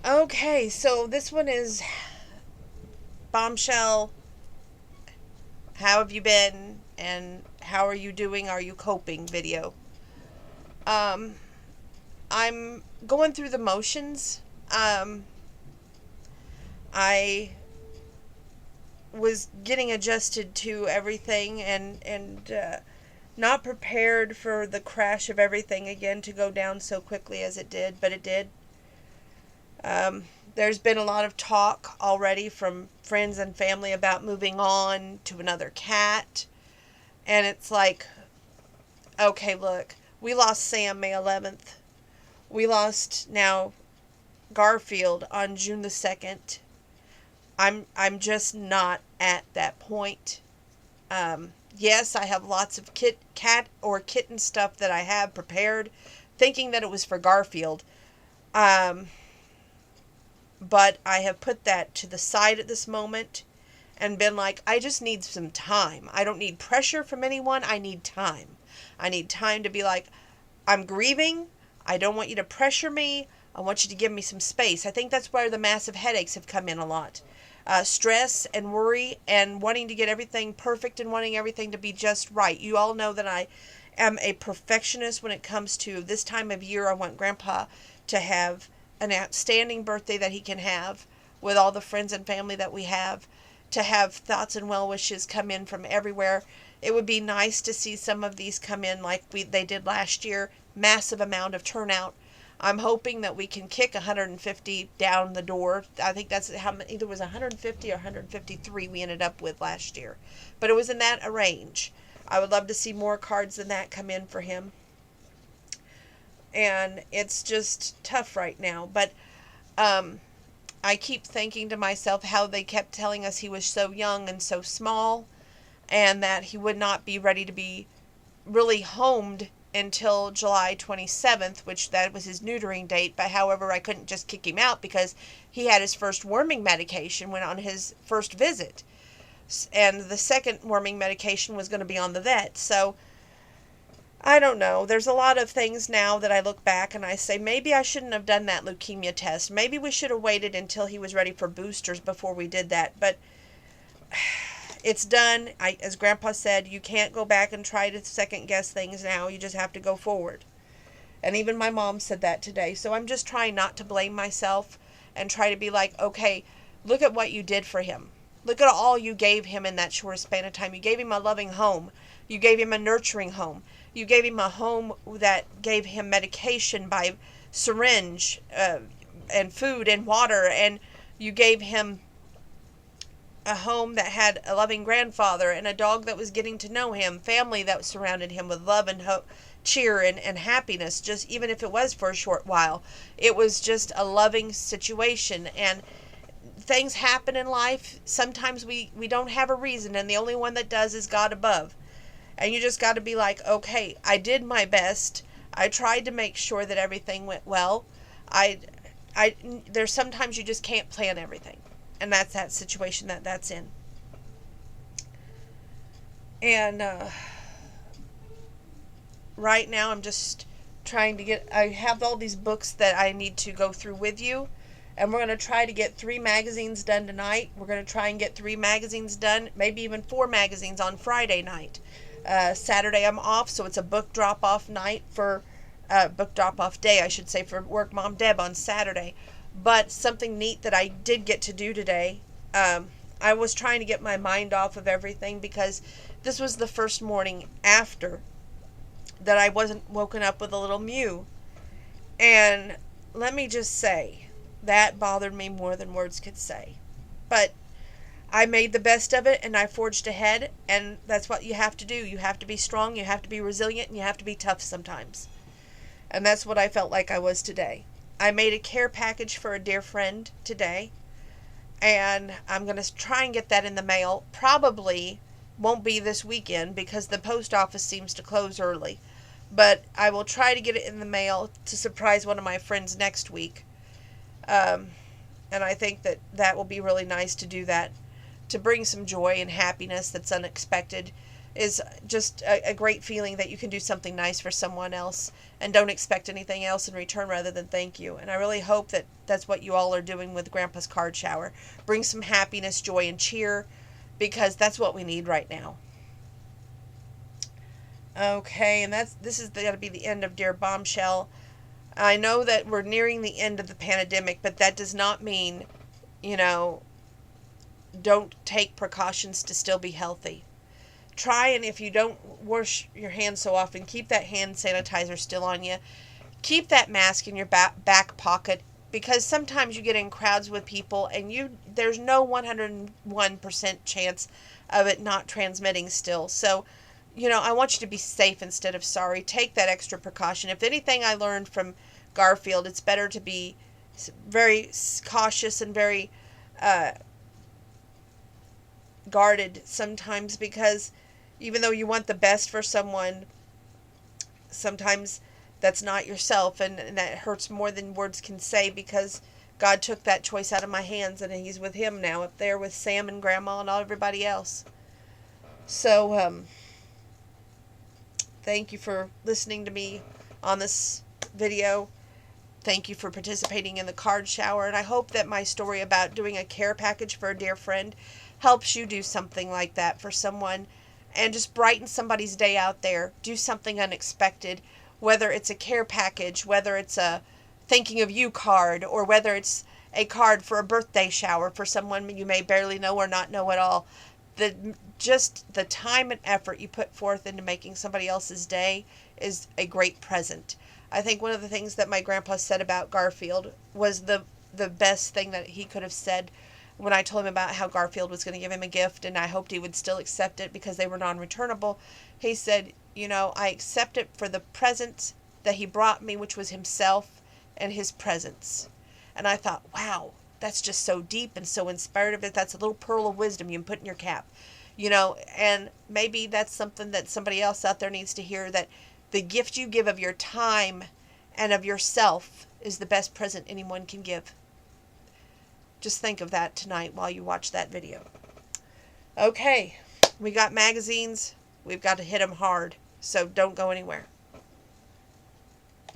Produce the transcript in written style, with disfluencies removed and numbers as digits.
Okay, so this one is bombshell. How have you been? And how are you doing? Are you coping? Video. Um, I'm going through the motions. Um, I was getting adjusted to everything and not prepared for the crash of everything again to go down so quickly as it did, but it did. Um, there's been a lot of talk already from friends and family about moving on to another cat. And it's like, okay, look, we lost Sam May 11th. We lost now Garfield on June the 2nd. I'm just not at that point. Yes, I have lots of cat or kitten stuff that I have prepared, thinking that it was for Garfield. Um, but I have put that to the side at this moment and been like, I just need some time. I don't need pressure from anyone. I need time. I need time to be like, I'm grieving. I don't want you to pressure me. I want you to give me some space. I think that's where the massive headaches have come in a lot. Stress and worry and wanting to get everything perfect and wanting everything to be just right. You all know that I am a perfectionist when it comes to this time of year. I want Grandpa to have an outstanding birthday that he can have with all the friends and family that we have, to have thoughts and well wishes come in from everywhere. It would be nice to see some of these come in like they did last year. Massive amount of turnout. I'm hoping that we can kick 150 down the door. I think that's how many, either was 150 or 153 we ended up with last year. But it was in that range. I would love to see more cards than that come in for him. And it's just tough right now. But I keep thinking to myself how they kept telling us he was so young and so small and that he would not be ready to be really homed until July 27th, which that was his neutering date. But however, I couldn't just kick him out because he had his first worming medication when on his first visit. And the second worming medication was going to be on the vet. So I don't know. There's a lot of things now that I look back and I say, maybe I shouldn't have done that leukemia test. Maybe we should have waited until he was ready for boosters before we did that. But it's done. As Grandpa said, you can't go back and try to second guess things now. You just have to go forward. And even my mom said that today. So I'm just trying not to blame myself and try to be like, okay, look at what you did for him. Look at all you gave him in that short span of time. You gave him a loving home. You gave him a nurturing home. You gave him a home that gave him medication by syringe and food and water. And you gave him a home that had a loving grandfather and a dog that was getting to know him, family that surrounded him with love and hope, cheer and happiness, just even if it was for a short while. It was just a loving situation. And things happen in life. Sometimes we don't have a reason, and the only one that does is God above. And you just got to be like, okay, I did my best. I tried to make sure that everything went well. There's sometimes you just can't plan everything. And that's that situation that's in. And right now I'm just trying to I have all these books that I need to go through with you. And we're going to try to get 3 magazines done tonight. We're going to try and get 3 magazines done, maybe even 4 magazines on Friday night. Saturday I'm off, so it's a book drop-off night for, book drop-off day, I should say, for Work Mom Deb on Saturday. But something neat that I did get to do today, I was trying to get my mind off of everything because this was the first morning after that I wasn't woken up with a little mew. And let me just say, that bothered me more than words could say. But I made the best of it and I forged ahead, and that's what you have to do. You have to be strong, you have to be resilient, and you have to be tough sometimes. And that's what I felt like I was today. I made a care package for a dear friend today, and I'm going to try and get that in the mail. Probably won't be this weekend because the post office seems to close early. But I will try to get it in the mail to surprise one of my friends next week. And I think that will be really nice to do that, to bring some joy and happiness that's unexpected. is just a great feeling that you can do something nice for someone else and don't expect anything else in return rather than thank you. And I really hope that that's what you all are doing with Grandpa's card shower. Bring some happiness, joy, and cheer, because that's what we need right now. Okay, and this is going to be the end of Dear Bombshell. I know that we're nearing the end of the pandemic, but that does not mean, you know, don't take precautions to still be healthy. Try, and if you don't wash your hands so often, keep that hand sanitizer still on you. Keep that mask in your back pocket, because sometimes you get in crowds with people and there's no 101% chance of it not transmitting still. So, I want you to be safe instead of sorry. Take that extra precaution. If anything I learned from Garfield, it's better to be very cautious and very guarded sometimes, because even though you want the best for someone, sometimes that's not yourself, and that hurts more than words can say, because God took that choice out of my hands, and He's with Him now up there with Sam and Grandma and all everybody else. So, thank you for listening to me on this video. Thank you for participating in the card shower, and I hope that my story about doing a care package for a dear friend helps you do something like that for someone, and just brighten somebody's day out there. Do something unexpected, whether it's a care package, whether it's a thinking of you card, or whether it's a card for a birthday shower for someone you may barely know or not know at all. Just the time and effort you put forth into making somebody else's day is a great present. I think one of the things that my grandpa said about Garfield was the best thing that he could have said when I told him about how Garfield was going to give him a gift, and I hoped he would still accept it because they were non-returnable. He said, I accept it for the present that he brought me, which was himself and his presence. And I thought, wow, that's just so deep and so inspirative. That's a little pearl of wisdom you can put in your cap. And maybe that's something that somebody else out there needs to hear, that the gift you give of your time and of yourself is the best present anyone can give. Just think of that tonight while you watch that video. Okay, we got magazines. We've got to hit them hard, so don't go anywhere.